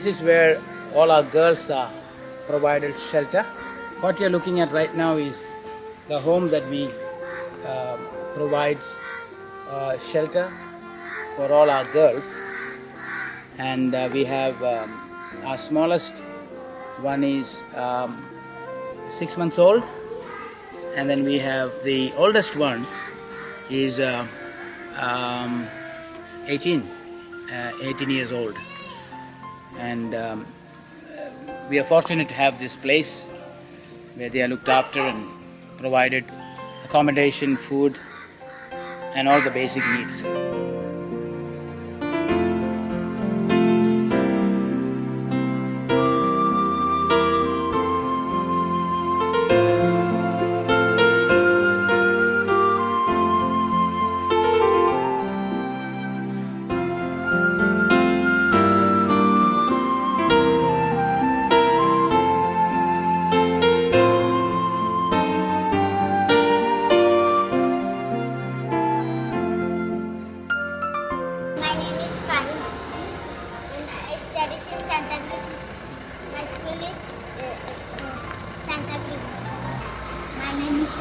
this is where all our girls are provided shelter. What you're looking at right now is the home that we provides shelter for all our girls, and we have our smallest one is 6 months old, and then we have the oldest one is 18 years old, and we are fortunate to have this place where they are looked after and provided accommodation, food, and all the basic needs.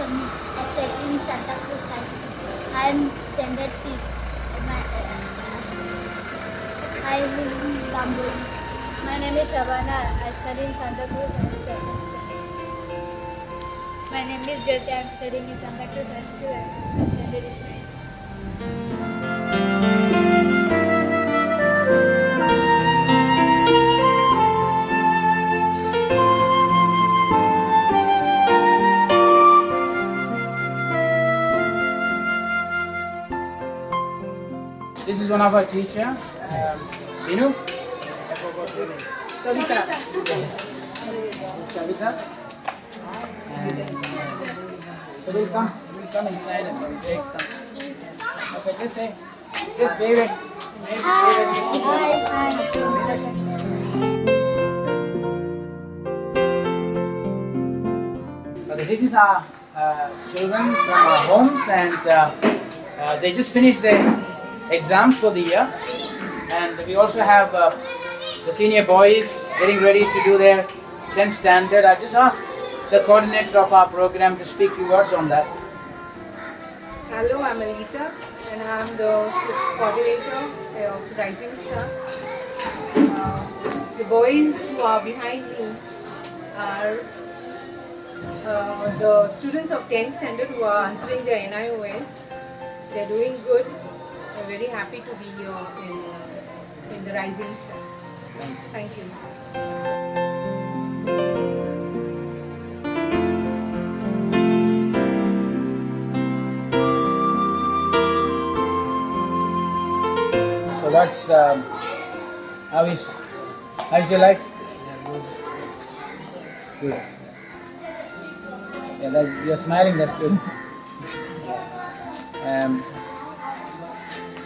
I study in Santa Cruz High School. I am standard fifth. I live in Bamboo. My name is Shabana. I study in Santa Cruz. I am standard student. My name is Jyoti. I am studying in Santa Cruz High School. My standard is 9. This is one of our teacher, Inu. 𝗙𝗢𝗡𝗧𝗟𝗡𝗪. So we'll come inside and we'll take some. Okay, just wave it. Okay, this is our children from our homes, and they just finished their exams for the year, and we also have the senior boys getting ready to do their 10th standard. I just asked the coordinator of our program to speak a few words on that. Hello, I'm Alita, and I'm the coordinator of Rising Star. The boys who are behind me are the students of 10th standard who are answering their NIOS. They're doing good. We're very happy to be here in the Rising Star. Thank you. So what's how's your life? Good. Yeah, you're smiling. That's good.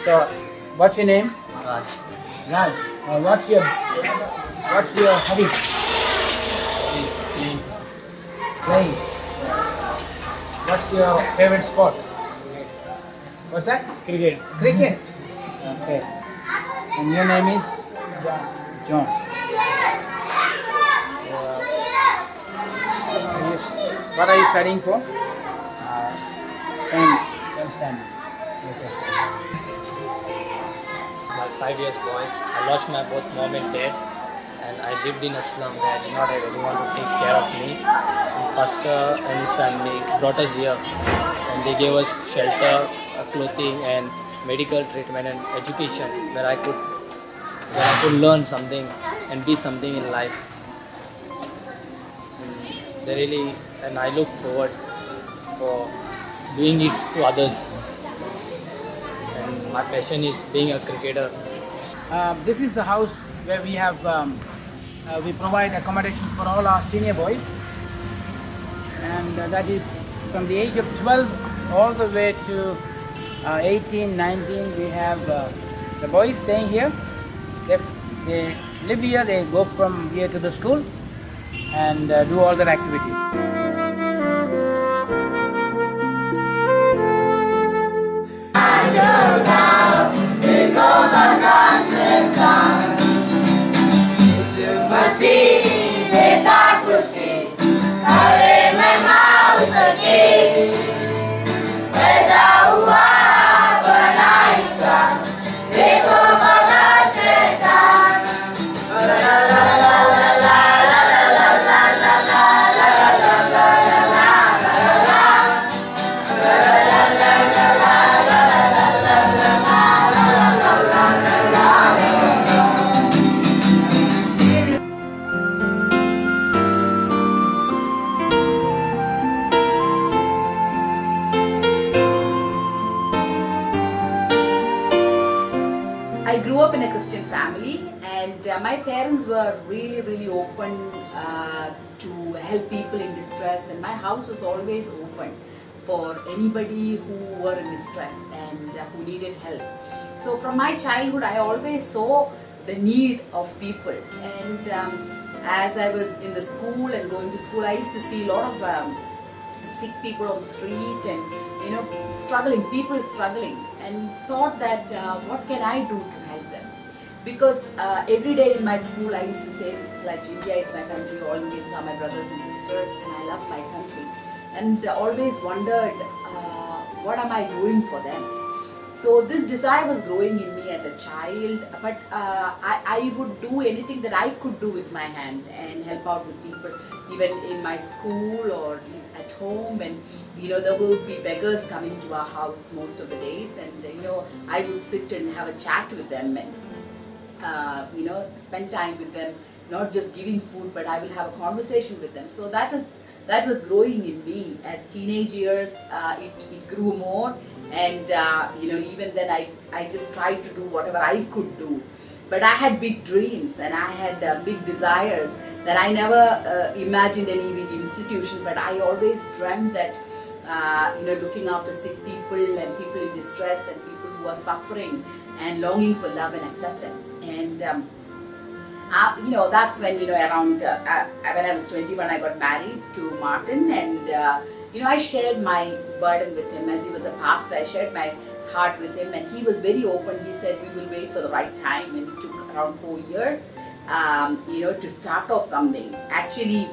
So, what's your name? Raj. Raj. What's your hobby? Playing. What's your favorite sport? What's that? Cricket. Cricket. Okay. And your name is? John. What are you studying for? 10th standard. Okay. My 5 years boy. I lost my both mom and dad, and I lived in a slum where I did not have anyone to take care of me. And pastor and his family brought us here, and they gave us shelter, clothing, and medical treatment and education, where I could learn something and be something in life. And I look forward for doing it to others. And my passion is being a cricketer. This is the house where we have we provide accommodation for all our senior boys, and that is from the age of 12 all the way to 18, 19. We have the boys staying here. They live here. They go from here to the school and do all their activities. It's my parents were really open to help people in distress, and my house was always open for anybody who were in distress and who needed help. So from my childhood, I always saw the need of people, and as I was in the school and going to school, I used to see a lot of sick people on the street, and people struggling, and thought that what can I do to help them? Because every day in my school I used to say this, like, India is my country, all Indians are my brothers and sisters, and I love my country, and always wondered what am I doing for them? So this desire was growing in me as a child, but I would do anything that I could do with my hand and help out with people, even in my school or at home. And there would be beggars coming to our house most of the days, and I would sit and have a chat with them, and spend time with them, not just giving food, but I will have a conversation with them. So that was growing in me. As teenage years, it grew more, and even then I just tried to do whatever I could do. But I had big dreams, and I had big desires that I never imagined any big institution, but I always dreamt that looking after sick people and people in distress and people who are suffering and longing for love and acceptance. And that's when around when I was 21, I got married to Martin, and I shared my burden with him. As he was a pastor, I shared my heart with him, and he was very open. He said, we will wait for the right time, and it took around 4 years to start off something. Actually,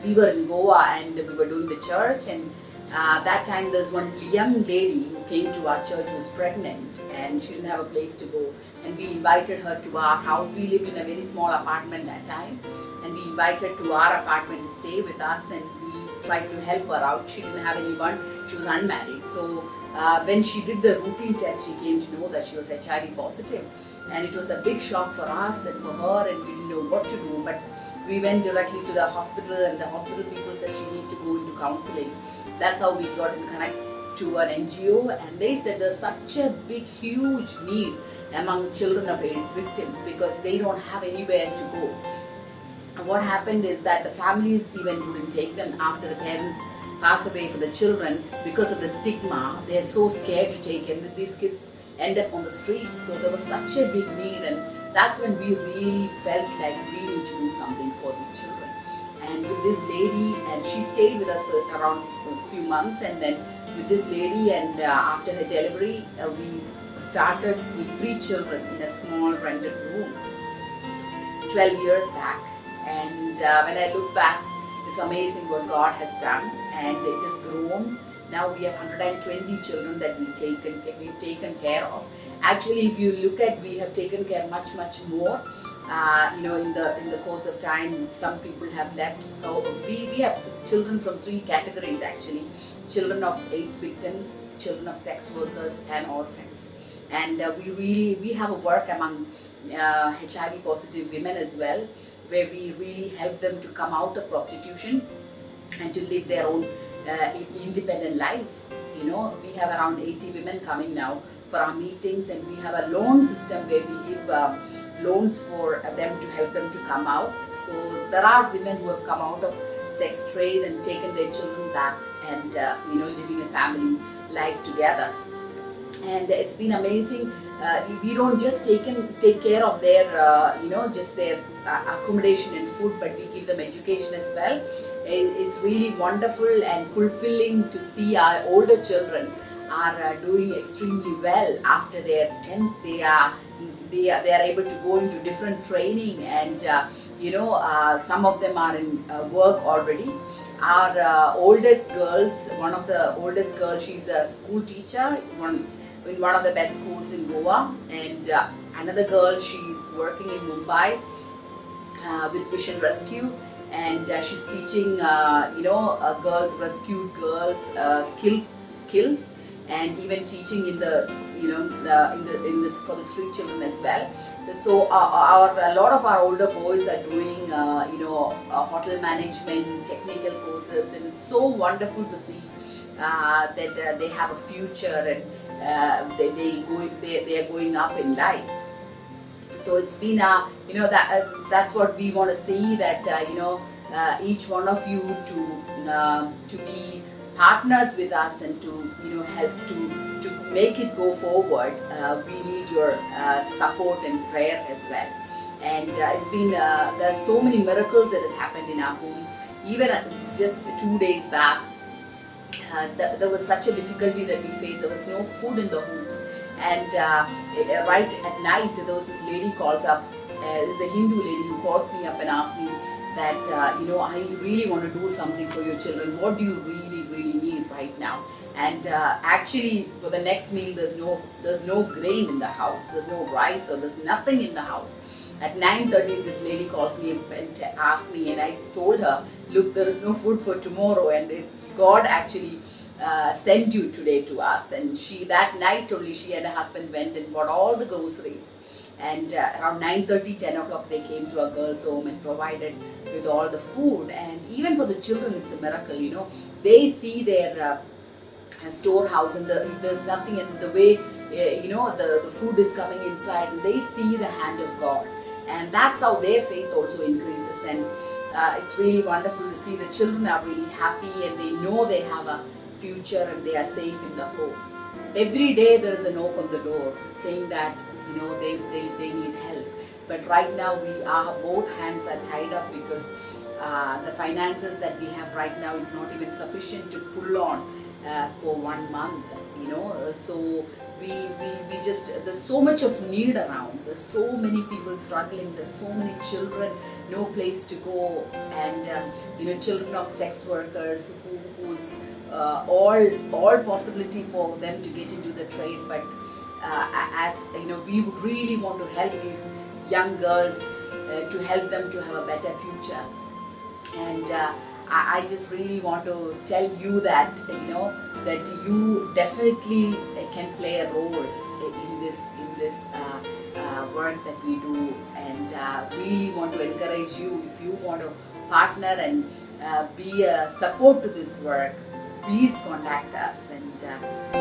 we were in Goa and we were doing the church, and that time there's one young lady who came to our church who was pregnant, and she didn't have a place to go, and we invited her to our house. We lived in a very small apartment that time, and we invited her to our apartment to stay with us, and we tried to help her out. She didn't have anyone, she was unmarried. So when she did the routine test, she came to know that she was HIV positive, and it was a big shock for us and for her, and we didn't know what to do. But we went directly to the hospital, and the hospital people said she needed to go into counseling. That's how we got in connect to an NGO, and they said there's such a big, huge need among children of AIDS victims because they don't have anywhere to go. And what happened is that the families even wouldn't take them after the parents pass away for the children because of the stigma. They're so scared to take them that these kids end up on the streets. So there was such a big need, and that's when we really felt like we need to do something for these children. And with this lady, and she stayed with us for around a few months, and then with this lady, and after her delivery, we started with 3 children in a small rented room 12 years back. And when I look back, it's amazing what God has done, and it has grown. Now we have 120 children that we've taken care of. Actually, if you look at, we have taken care much more. In the course of time, some people have left. So we have children from 3 categories actually: children of AIDS victims, children of sex workers, and orphans. And we have a work among HIV positive women as well, where we really help them to come out of prostitution and to live their own independent lives. We have around 80 women coming now for our meetings, and we have a loan system where we give loans for them to help them to come out. So there are women who have come out of sex trade and taken their children back, and living a family life together. And it's been amazing. We don't just take care of their just their accommodation and food, but we give them education as well. It's really wonderful and fulfilling to see our older children are doing extremely well. After their 10th, they are able to go into different training, and some of them are in work already. Our oldest girls, one of the oldest girls, she's a school teacher in one of the best schools in Goa, and another girl, she's working in Mumbai with Vision Rescue, and she's teaching girls, rescued girls skills, and even teaching in the for the street children as well. So a lot of our older boys are doing hotel management, technical courses, and it's so wonderful to see that they have a future, and they are going up in life. So it's been that's what we want to see, that each one of you to be partners with us and to help to make it go forward. We need your support and prayer as well. And it's been there's so many miracles that has happened in our homes. Even just 2 days back, there was such a difficulty that we faced. There was no food in the homes, and right at night there was this lady calls up. This is a Hindu lady who calls me up and asks me that I really want to do something for your children. What do you really need right now? And actually, for the next meal, there's no grain in the house. There's no rice, or there's nothing in the house. At 9:30, this lady calls me and asks me, and I told her, look, there is no food for tomorrow, and God actually sent you today to us. And that night only, she and her husband went and bought all the groceries. And around 9:30, 10 o'clock, they came to a girl's home and provided with all the food. And even for the children, it's a miracle, They see their storehouse, and there's nothing in the way, the food is coming inside, and they see the hand of God. And that's how their faith also increases. And it's really wonderful to see the children are really happy, and they know they have a future and they are safe in the home. Every day there is a knock on the door saying that they need help. But right now both hands are tied up, because the finances that we have right now is not even sufficient to pull on for 1 month. So we just, there's so much of need around. There's so many people struggling. There's so many children, no place to go, and children of sex workers who's all possibility for them to get into the trade. But we would really want to help these young girls, to help them to have a better future. And I just really want to tell you that that you definitely can play a role in this work that we do, and really want to encourage you, if you want to partner and be a support to this work, please contact us. And